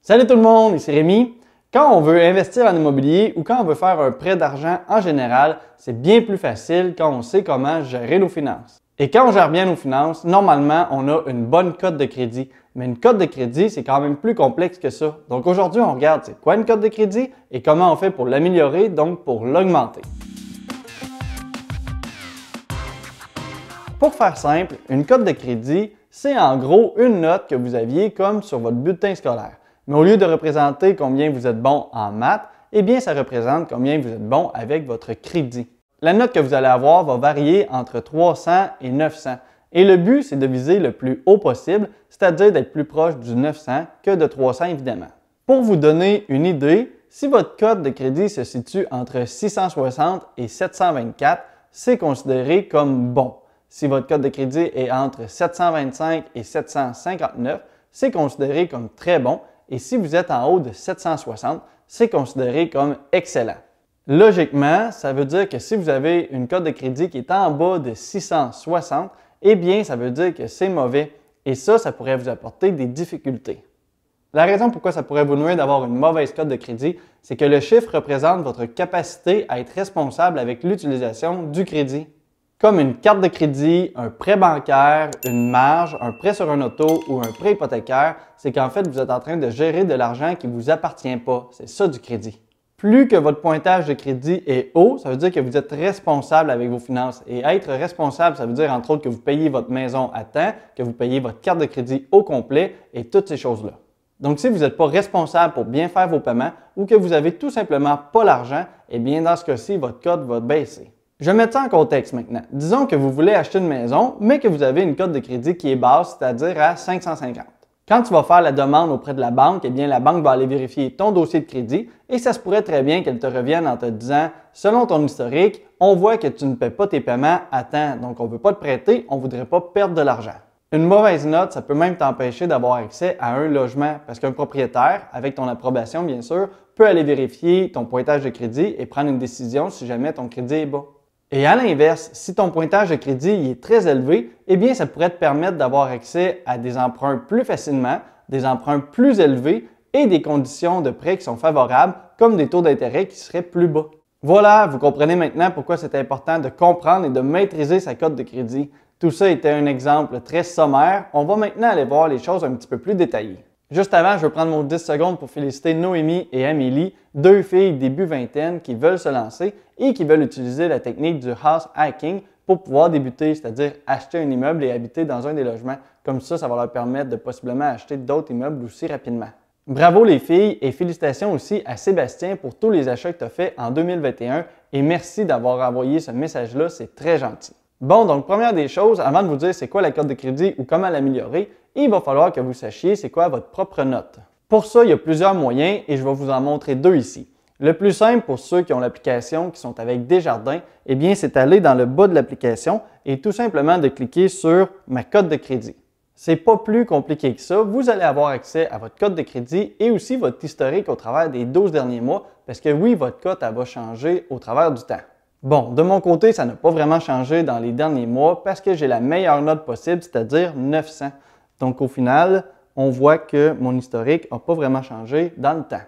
Salut tout le monde, ici Rémi. Quand on veut investir en immobilier ou quand on veut faire un prêt d'argent en général, c'est bien plus facile quand on sait comment gérer nos finances. Et quand on gère bien nos finances, normalement, on a une bonne cote de crédit. Mais une cote de crédit, c'est quand même plus complexe que ça. Donc aujourd'hui, on regarde c'est quoi une cote de crédit et comment on fait pour l'améliorer, donc pour l'augmenter. Pour faire simple, une cote de crédit, c'est en gros une note que vous aviez comme sur votre bulletin scolaire. Mais au lieu de représenter combien vous êtes bon en maths, eh bien ça représente combien vous êtes bon avec votre crédit. La note que vous allez avoir va varier entre 300 et 900. Et le but, c'est de viser le plus haut possible, c'est-à-dire d'être plus proche du 900 que de 300 évidemment. Pour vous donner une idée, si votre cote de crédit se situe entre 660 et 724, c'est considéré comme bon. Si votre cote de crédit est entre 725 et 759, c'est considéré comme très bon. Et si vous êtes en haut de 760, c'est considéré comme excellent. Logiquement, ça veut dire que si vous avez une cote de crédit qui est en bas de 660, eh bien, ça veut dire que c'est mauvais. Et ça pourrait vous apporter des difficultés. La raison pourquoi ça pourrait vous nuire d'avoir une mauvaise cote de crédit, c'est que le chiffre représente votre capacité à être responsable avec l'utilisation du crédit. Comme une carte de crédit, un prêt bancaire, une marge, un prêt sur un auto ou un prêt hypothécaire, c'est qu'en fait, vous êtes en train de gérer de l'argent qui ne vous appartient pas. C'est ça du crédit. Plus que votre pointage de crédit est haut, ça veut dire que vous êtes responsable avec vos finances. Et être responsable, ça veut dire entre autres que vous payez votre maison à temps, que vous payez votre carte de crédit au complet et toutes ces choses-là. Donc, si vous n'êtes pas responsable pour bien faire vos paiements ou que vous n'avez tout simplement pas l'argent, eh bien, dans ce cas-ci, votre cote va baisser. Je vais mettre ça en contexte maintenant. Disons que vous voulez acheter une maison, mais que vous avez une cote de crédit qui est basse, c'est-à-dire à 550. Quand tu vas faire la demande auprès de la banque, eh bien la banque va aller vérifier ton dossier de crédit et ça se pourrait très bien qu'elle te revienne en te disant « Selon ton historique, on voit que tu ne paies pas tes paiements à temps, donc on ne veut pas te prêter, on ne voudrait pas perdre de l'argent. » Une mauvaise note, ça peut même t'empêcher d'avoir accès à un logement parce qu'un propriétaire, avec ton approbation bien sûr, peut aller vérifier ton pointage de crédit et prendre une décision si jamais ton crédit est bas. Et à l'inverse, si ton pointage de crédit est très élevé, eh bien ça pourrait te permettre d'avoir accès à des emprunts plus facilement, des emprunts plus élevés et des conditions de prêt qui sont favorables, comme des taux d'intérêt qui seraient plus bas. Voilà, vous comprenez maintenant pourquoi c'est important de comprendre et de maîtriser sa cote de crédit. Tout ça était un exemple très sommaire. On va maintenant aller voir les choses un petit peu plus détaillées. Juste avant, je veux prendre mon 10 secondes pour féliciter Noémie et Amélie, deux filles début vingtaine qui veulent se lancer et qui veulent utiliser la technique du house hacking pour pouvoir débuter, c'est-à-dire acheter un immeuble et habiter dans un des logements. Comme ça va leur permettre de possiblement acheter d'autres immeubles aussi rapidement. Bravo les filles et félicitations aussi à Sébastien pour tous les achats que tu as faits en 2021 et merci d'avoir envoyé ce message-là, c'est très gentil. Bon, donc première des choses, avant de vous dire c'est quoi la cote de crédit ou comment l'améliorer, il va falloir que vous sachiez c'est quoi votre propre note. Pour ça, il y a plusieurs moyens et je vais vous en montrer deux ici. Le plus simple pour ceux qui ont l'application, qui sont avec Desjardins, eh bien c'est d'aller dans le bas de l'application et tout simplement de cliquer sur « Ma cote de crédit ». C'est pas plus compliqué que ça. Vous allez avoir accès à votre cote de crédit et aussi votre historique au travers des 12 derniers mois parce que oui, votre cote elle va changer au travers du temps. Bon, de mon côté, ça n'a pas vraiment changé dans les derniers mois parce que j'ai la meilleure note possible, c'est-à-dire 900. Donc au final, on voit que mon historique n'a pas vraiment changé dans le temps.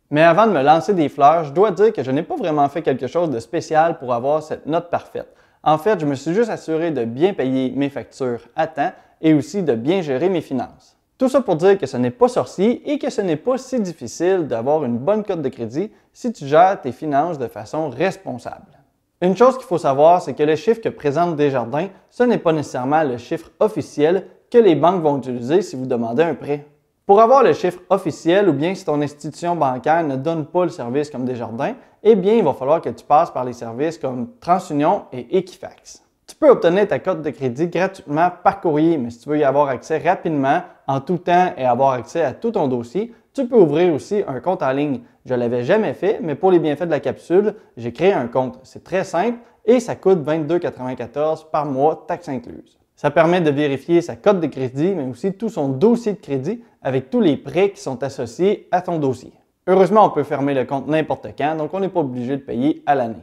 Mais avant de me lancer des fleurs, je dois dire que je n'ai pas vraiment fait quelque chose de spécial pour avoir cette note parfaite. En fait, je me suis juste assuré de bien payer mes factures à temps et aussi de bien gérer mes finances. Tout ça pour dire que ce n'est pas sorcier et que ce n'est pas si difficile d'avoir une bonne cote de crédit si tu gères tes finances de façon responsable. Une chose qu'il faut savoir, c'est que le chiffre que présente Desjardins, ce n'est pas nécessairement le chiffre officiel que les banques vont utiliser si vous demandez un prêt. Pour avoir le chiffre officiel ou bien si ton institution bancaire ne donne pas le service comme Desjardins, eh bien il va falloir que tu passes par les services comme TransUnion et Equifax. Tu peux obtenir ta cote de crédit gratuitement par courrier, mais si tu veux y avoir accès rapidement, en tout temps et avoir accès à tout ton dossier, tu peux ouvrir aussi un compte en ligne. Je ne l'avais jamais fait, mais pour les bienfaits de la capsule, j'ai créé un compte. C'est très simple et ça coûte 22,94 par mois, taxes incluses. Ça permet de vérifier sa cote de crédit, mais aussi tout son dossier de crédit avec tous les prêts qui sont associés à ton dossier. Heureusement, on peut fermer le compte n'importe quand, donc on n'est pas obligé de payer à l'année.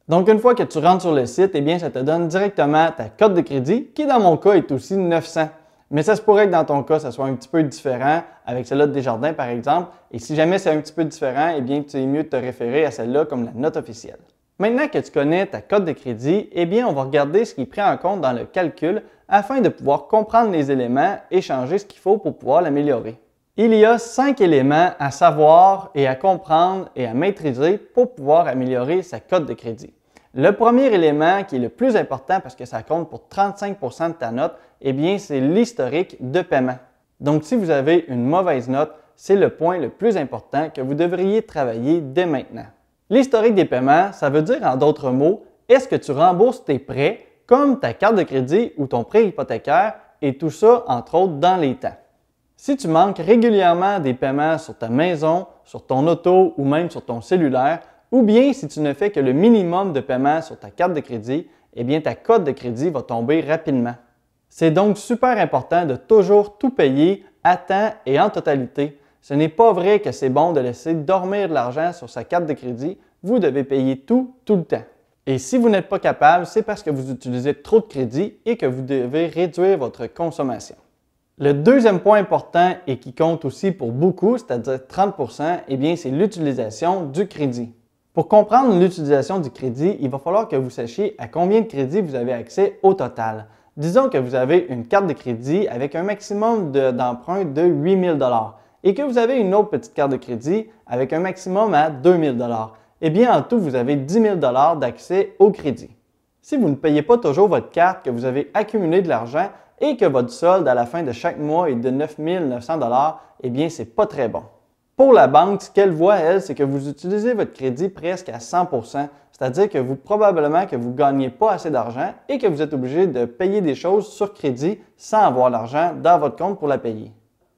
Donc, une fois que tu rentres sur le site, eh bien, ça te donne directement ta cote de crédit, qui dans mon cas est aussi 900. Mais ça se pourrait que dans ton cas, ça soit un petit peu différent avec celle-là de Desjardins, par exemple. Et si jamais c'est un petit peu différent, eh bien, c'est mieux de te référer à celle-là comme la note officielle. Maintenant que tu connais ta cote de crédit, eh bien, on va regarder ce qui est pris en compte dans le calcul afin de pouvoir comprendre les éléments et changer ce qu'il faut pour pouvoir l'améliorer. Il y a 5 éléments à savoir et à comprendre et à maîtriser pour pouvoir améliorer sa cote de crédit. Le premier élément qui est le plus important parce que ça compte pour 35% de ta note, eh bien, c'est l'historique de paiement. Donc, si vous avez une mauvaise note, c'est le point le plus important que vous devriez travailler dès maintenant. L'historique des paiements, ça veut dire en d'autres mots, est-ce que tu rembourses tes prêts comme ta carte de crédit ou ton prêt hypothécaire et tout ça, entre autres, dans les temps. Si tu manques régulièrement des paiements sur ta maison, sur ton auto ou même sur ton cellulaire, ou bien si tu ne fais que le minimum de paiement sur ta carte de crédit, eh bien ta cote de crédit va tomber rapidement. C'est donc super important de toujours tout payer à temps et en totalité. Ce n'est pas vrai que c'est bon de laisser dormir de l'argent sur sa carte de crédit. Vous devez payer tout le temps. Et si vous n'êtes pas capable, c'est parce que vous utilisez trop de crédit et que vous devez réduire votre consommation. Le deuxième point important et qui compte aussi pour beaucoup, c'est-à-dire 30%, eh bien c'est l'utilisation du crédit. Pour comprendre l'utilisation du crédit, il va falloir que vous sachiez à combien de crédits vous avez accès au total. Disons que vous avez une carte de crédit avec un maximum d'emprunt de 8 000 $ et que vous avez une autre petite carte de crédit avec un maximum à 2 000 $. Eh bien, en tout, vous avez 10 000 $ d'accès au crédit. Si vous ne payez pas toujours votre carte, que vous avez accumulé de l'argent et que votre solde à la fin de chaque mois est de 9 900 $, eh bien, ce n'est pas très bon. Pour la banque, ce qu'elle voit, elle, c'est que vous utilisez votre crédit presque à 100%, c'est-à-dire que probablement que vous ne gagnez pas assez d'argent et que vous êtes obligé de payer des choses sur crédit sans avoir l'argent dans votre compte pour la payer.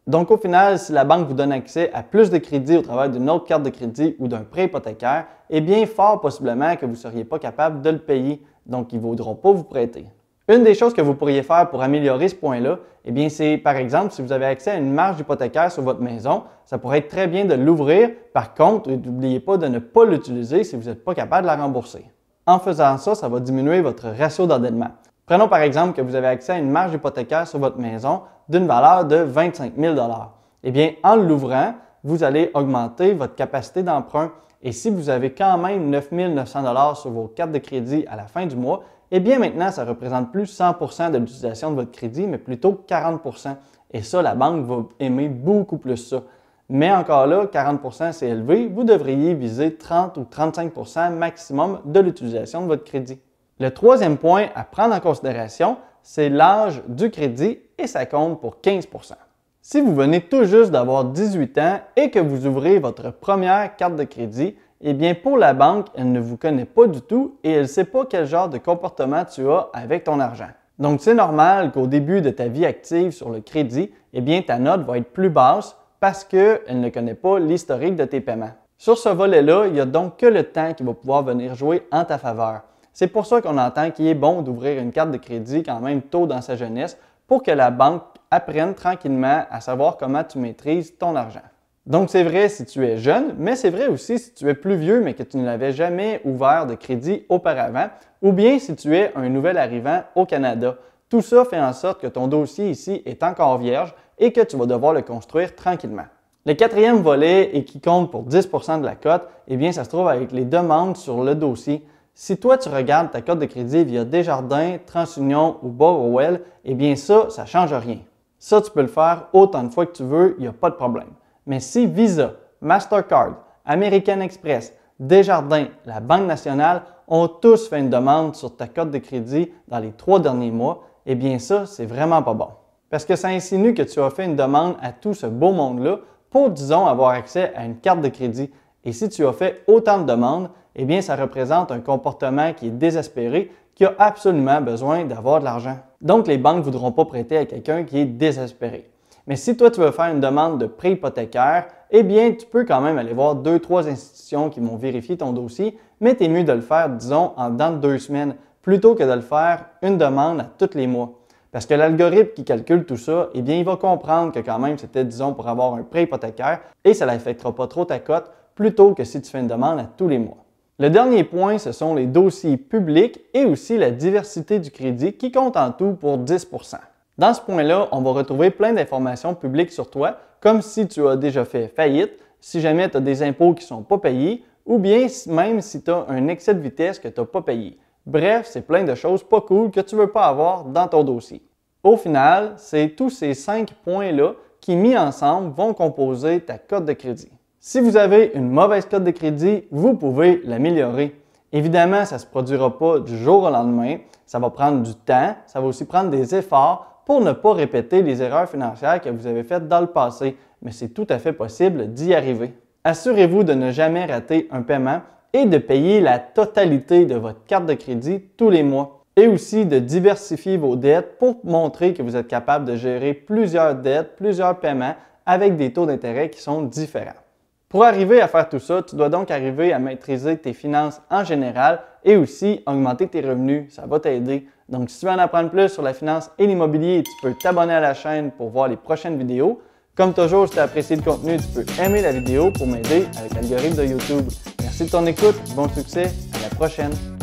Donc au final, si la banque vous donne accès à plus de crédit au travers d'une autre carte de crédit ou d'un prêt hypothécaire, eh bien fort possiblement que vous ne seriez pas capable de le payer, donc ils ne voudront pas vous prêter. Une des choses que vous pourriez faire pour améliorer ce point-là, eh bien c'est par exemple si vous avez accès à une marge hypothécaire sur votre maison, ça pourrait être très bien de l'ouvrir. Par contre, n'oubliez pas de ne pas l'utiliser si vous n'êtes pas capable de la rembourser. En faisant ça, ça va diminuer votre ratio d'endettement. Prenons par exemple que vous avez accès à une marge hypothécaire sur votre maison d'une valeur de 25 000 $. Eh bien, en l'ouvrant, vous allez augmenter votre capacité d'emprunt. Et si vous avez quand même 9 900 $ sur vos cartes de crédit à la fin du mois, eh bien maintenant, ça ne représente plus 100% de l'utilisation de votre crédit, mais plutôt 40%. Et ça, la banque va aimer beaucoup plus ça. Mais encore là, 40% c'est élevé, vous devriez viser 30 ou 35% maximum de l'utilisation de votre crédit. Le troisième point à prendre en considération, c'est l'âge du crédit et ça compte pour 15%. Si vous venez tout juste d'avoir 18 ans et que vous ouvrez votre première carte de crédit, eh bien pour la banque, elle ne vous connaît pas du tout et elle ne sait pas quel genre de comportement tu as avec ton argent. Donc c'est normal qu'au début de ta vie active sur le crédit, eh bien ta note va être plus basse parce qu'elle ne connaît pas l'historique de tes paiements. Sur ce volet-là, il n'y a donc que le temps qui va pouvoir venir jouer en ta faveur. C'est pour ça qu'on entend qu'il est bon d'ouvrir une carte de crédit quand même tôt dans sa jeunesse pour que la banque apprenne tranquillement à savoir comment tu maîtrises ton argent. Donc c'est vrai si tu es jeune, mais c'est vrai aussi si tu es plus vieux mais que tu ne l'avais jamais ouvert de crédit auparavant ou bien si tu es un nouvel arrivant au Canada. Tout ça fait en sorte que ton dossier ici est encore vierge et que tu vas devoir le construire tranquillement. Le quatrième volet et qui compte pour 10% de la cote, eh bien ça se trouve avec les demandes sur le dossier. Si toi, tu regardes ta cote de crédit via Desjardins, TransUnion ou Borrowell, eh bien ça ne change rien. Ça, tu peux le faire autant de fois que tu veux, il n'y a pas de problème. Mais si Visa, Mastercard, American Express, Desjardins, la Banque nationale ont tous fait une demande sur ta cote de crédit dans les 3 derniers mois, eh bien ça, c'est vraiment pas bon. Parce que ça insinue que tu as fait une demande à tout ce beau monde-là pour, disons, avoir accès à une carte de crédit. Et si tu as fait autant de demandes, eh bien, ça représente un comportement qui est désespéré, qui a absolument besoin d'avoir de l'argent. Donc, les banques ne voudront pas prêter à quelqu'un qui est désespéré. Mais si toi, tu veux faire une demande de prêt hypothécaire, eh bien, tu peux quand même aller voir 2-3 institutions qui vont vérifier ton dossier, mais tu es mieux de le faire, disons, en dedans de 2 semaines, plutôt que de le faire une demande à tous les mois. Parce que l'algorithme qui calcule tout ça, eh bien, il va comprendre que quand même, c'était, disons, pour avoir un prêt hypothécaire et ça n'affectera pas trop ta cote, plutôt que si tu fais une demande à tous les mois. Le dernier point, ce sont les dossiers publics et aussi la diversité du crédit qui compte en tout pour 10%. Dans ce point-là, on va retrouver plein d'informations publiques sur toi, comme si tu as déjà fait faillite, si jamais tu as des impôts qui ne sont pas payés, ou bien même si tu as un excès de vitesse que tu n'as pas payé. Bref, c'est plein de choses pas cool que tu ne veux pas avoir dans ton dossier. Au final, c'est tous ces 5 points-là qui, mis ensemble, vont composer ta cote de crédit. Si vous avez une mauvaise cote de crédit, vous pouvez l'améliorer. Évidemment, ça ne se produira pas du jour au lendemain, ça va prendre du temps, ça va aussi prendre des efforts pour ne pas répéter les erreurs financières que vous avez faites dans le passé, mais c'est tout à fait possible d'y arriver. Assurez-vous de ne jamais rater un paiement et de payer la totalité de votre carte de crédit tous les mois. Et aussi de diversifier vos dettes pour montrer que vous êtes capable de gérer plusieurs dettes, plusieurs paiements avec des taux d'intérêt qui sont différents. Pour arriver à faire tout ça, tu dois donc arriver à maîtriser tes finances en général et aussi augmenter tes revenus. Ça va t'aider. Donc, si tu veux en apprendre plus sur la finance et l'immobilier, tu peux t'abonner à la chaîne pour voir les prochaines vidéos. Comme toujours, si tu as apprécié le contenu, tu peux aimer la vidéo pour m'aider avec l'algorithme de YouTube. Merci de ton écoute, bon succès, à la prochaine!